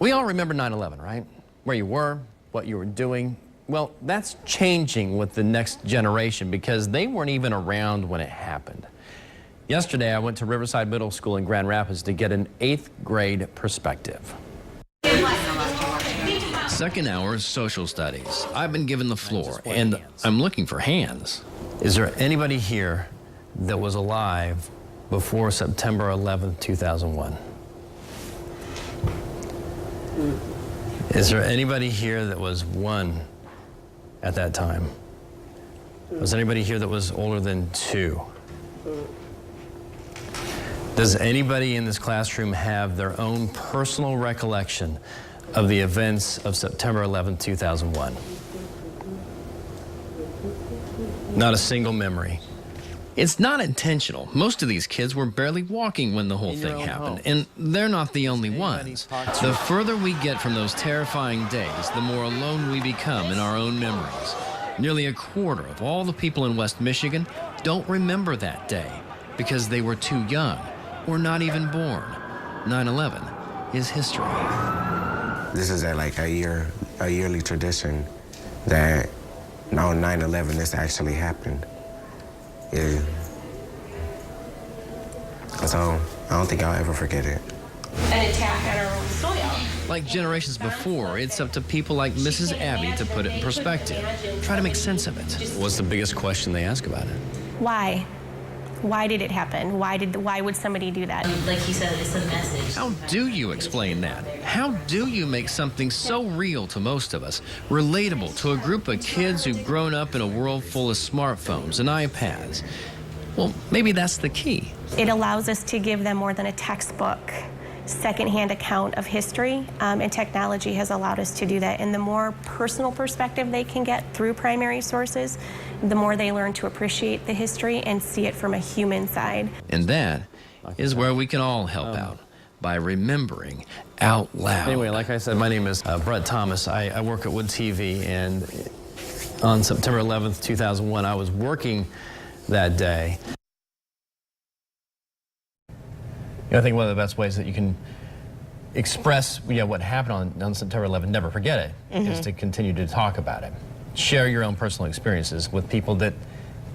We all remember 9/11, right? Where you were, what you were doing. Well, that's changing with the next generation because they weren't even around when it happened. Yesterday, I went to Riverside Middle School in Grand Rapids to get an 8th grade perspective. Second hour is social studies. I've been given the floor, and I'm looking for hands. Is there anybody here that was alive before September 11th, 2001? Is there anybody here that was 1 at that time? Was anybody here that was older than 2? Does anybody in this classroom have their own personal recollection of the events of September 11, 2001? Not a single memory. It's not intentional. Most of these kids were barely walking when the whole thing happened, and they're not the only ones. The further we get from those terrifying days, the more alone we become in our own memories. Nearly a quarter of all the people in West Michigan don't remember that day because they were too young or not even born. 9/11 is history. This is like a yearly tradition that on 9/11 this actually happened. Yeah. So I don't think I'll ever forget it. An attack on our own soil. Like generations before, it's up to people like Mrs. Abby to put it in perspective. Try to make sense of it. What's the biggest question they ask about it? Why? Why did it happen? Why would somebody do that? Like you said, it's a message. How do you explain that? How do you make something so real to most of us, relatable to a group of kids who've grown up in a world full of smartphones and iPads? Well, maybe that's the key. It allows us to give them more than a textbook, secondhand account of history, and technology has allowed us to do that. And the more personal perspective they can get through primary sources, the more they learn to appreciate the history and see it from a human side. And that is where we can all help out, by remembering out loud. Anyway, like I said, my name is Brett Thomas. I work at Wood TV, and on September 11th, 2001, I was working that day. I think one of the best ways that you can express what happened on September 11th, never forget it, is to continue to talk about it. Share your own personal experiences with people that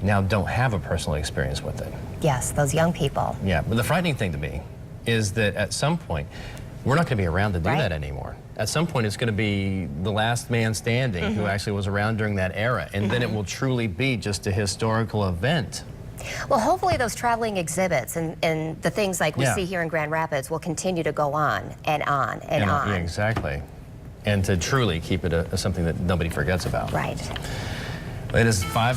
now don't have a personal experience with it. Yes, those young people. Yeah, but the frightening thing to me is that at some point, we're not going to be around to do Right. that anymore. At some point, it's going to be the last man standing who actually was around during that era, and then it will truly be just a historical event. Well, hopefully those traveling exhibits and the things like we see here in Grand Rapids will continue to go on and on and on. Yeah, exactly. And to truly keep it something that nobody forgets about. Right. It is 5